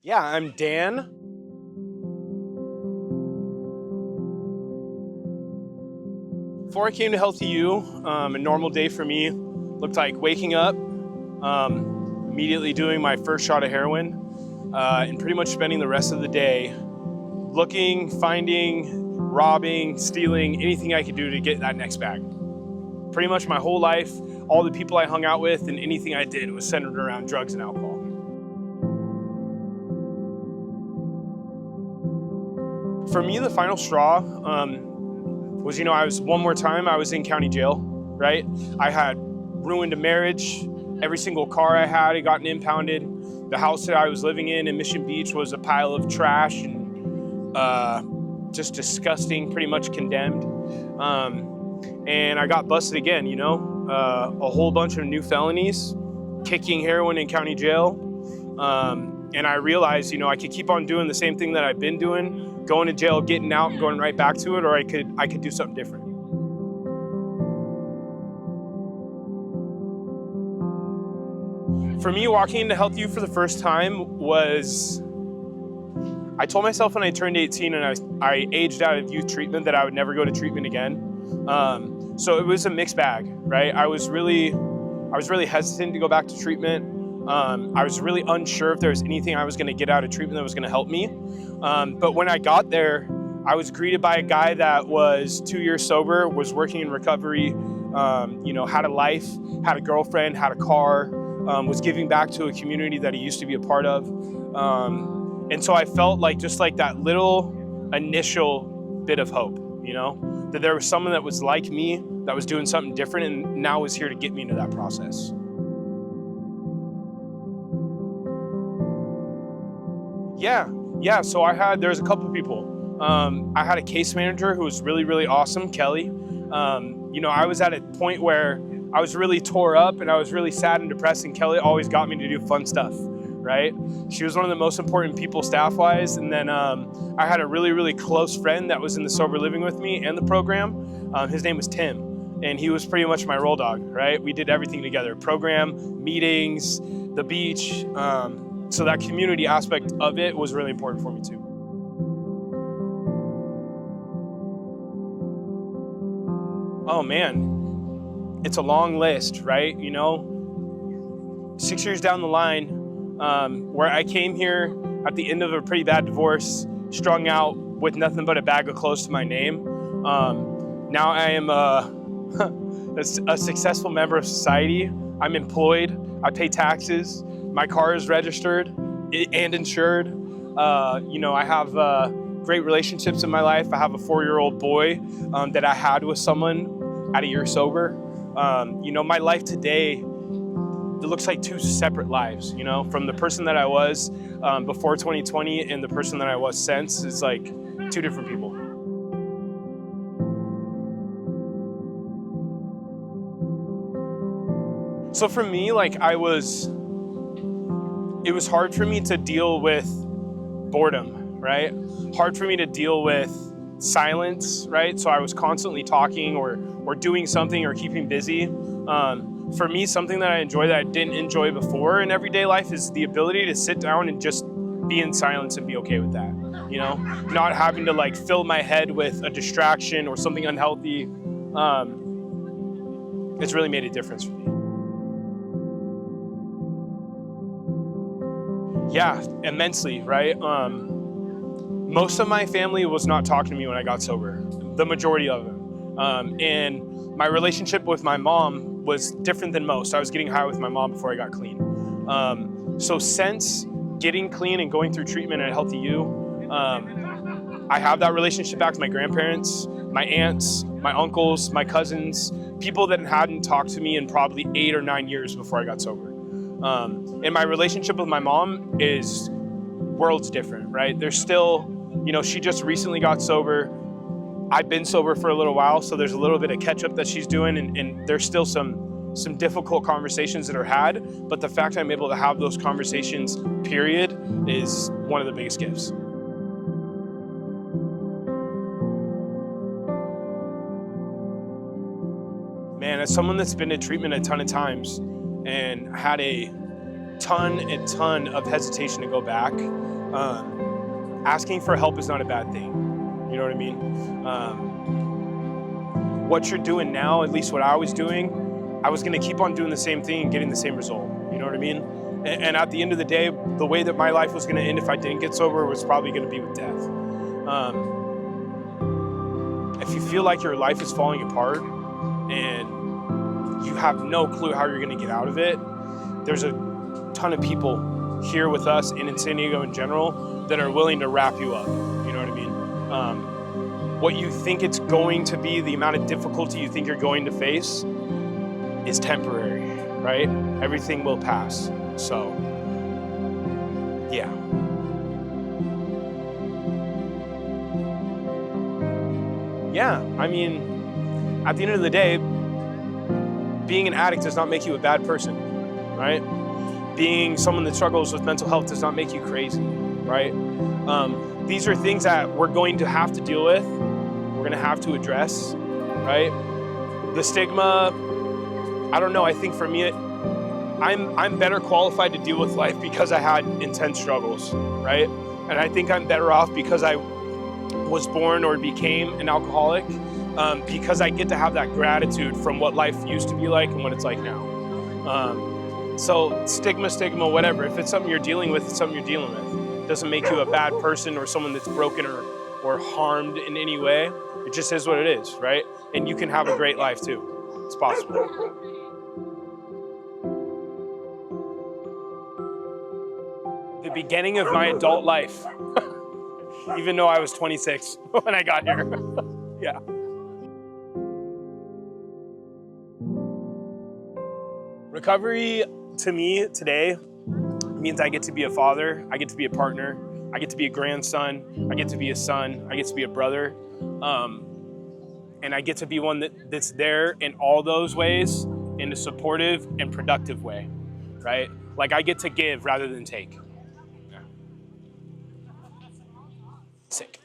Yeah, I'm Dan. Before I came to Healthy You, a normal day for me looked like waking up, immediately doing my first shot of heroin, and pretty much spending the rest of the day looking, finding, robbing, stealing, anything I could do to get that next bag. Pretty much my whole life, all the people I hung out with and anything I did was centered around drugs and alcohol. For me, the final straw was, I was in county jail, right? I had ruined a marriage. Every single car I had had gotten impounded. The house that I was living in Mission Beach was a pile of trash and just disgusting, pretty much condemned. And I got busted again, a whole bunch of new felonies, kicking heroin in county jail. And I realized, I could keep on doing the same thing that I've been doing, going to jail, getting out, and going right back to it, or I could do something different. For me, walking into Healthy You for the first time was, I told myself when I turned 18 and I aged out of youth treatment that I would never go to treatment again. So it was a mixed bag, right? I was really hesitant to go back to treatment. I was really unsure if there was anything I was going to get out of treatment that was going to help me. But when I got there, I was greeted by a guy that was 2 years sober, was working in recovery, had a life, had a girlfriend, had a car, was giving back to a community that he used to be a part of. And so I felt like just like that little initial bit of hope, that there was someone that was like me, that was doing something different, and now was here to get me into that process. Yeah. So there's a couple of people. I had a case manager who was really, really awesome, Kelly. I was at a point where I was really tore up and I was really sad and depressed, and Kelly always got me to do fun stuff, right? She was one of the most important people staff-wise. And then I had a really, really close friend that was in the sober living with me and the program. His name was Tim, and he was pretty much my roll dog, right? We did everything together, program, meetings, the beach. So that community aspect of it was really important for me too. Oh man, it's a long list, right? 6 years down the line, where I came here at the end of a pretty bad divorce, strung out with nothing but a bag of clothes to my name. Now I am a successful member of society. I'm employed, I pay taxes, my car is registered and insured. I have great relationships in my life. I have a 4-year-old boy that I had with someone at a year sober. My life today, it looks like two separate lives, from the person that I was before 2020 and the person that I was since is like two different people. So for me, it was hard for me to deal with boredom, right? Hard for me to deal with silence, right? So I was constantly talking or doing something or keeping busy. For me, something that I enjoy that I didn't enjoy before in everyday life is the ability to sit down and just be in silence and be okay with that, Not having to fill my head with a distraction or something unhealthy. It's really made a difference for me. Yeah, immensely, right? Most of my family was not talking to me when I got sober, the majority of them. And my relationship with my mom was different than most. I was getting high with my mom before I got clean. So since getting clean and going through treatment at Healthy You, I have that relationship back with my grandparents, my aunts, my uncles, my cousins, people that hadn't talked to me in probably 8 or 9 years before I got sober. And my relationship with my mom is worlds different, right? There's still, she just recently got sober. I've been sober for a little while, so there's a little bit of catch up that she's doing, and there's still some difficult conversations that are had, but the fact I'm able to have those conversations, period, is one of the biggest gifts. Man, as someone that's been in treatment a ton of times and had a ton of hesitation to go back. Asking for help is not a bad thing. You know what I mean? What you're doing now, at least what I was doing, I was gonna keep on doing the same thing and getting the same result. You know what I mean? And at the end of the day, the way that my life was gonna end if I didn't get sober was probably gonna be with death. If you feel like your life is falling apart and you have no clue how you're gonna get out of it, there's a ton of people here with us and in San Diego in general that are willing to wrap you up. You know what I mean? What you think it's going to be, the amount of difficulty you think you're going to face is temporary, right? Everything will pass. So, yeah. Yeah, I mean, at the end of the day, being an addict does not make you a bad person, right? Being someone that struggles with mental health does not make you crazy, right? These are things that we're going to have to deal with. We're going to have to address, right? The stigma, I don't know. I think for me, I'm better qualified to deal with life because I had intense struggles, right? And I think I'm better off because I was born or became an alcoholic, because I get to have that gratitude from what life used to be like and what it's like now. So stigma, whatever. If it's something you're dealing with, it's something you're dealing with. It doesn't make you a bad person or someone that's broken or harmed in any way. It just is what it is, right? And you can have a great life too. It's possible. The beginning of my adult life, even though I was 26 when I got here. Yeah. Recovery to me today means I get to be a father, I get to be a partner, I get to be a grandson, I get to be a son, I get to be a brother, and I get to be one that's there in all those ways in a supportive and productive way, right? Like I get to give rather than take. Yeah. Sick.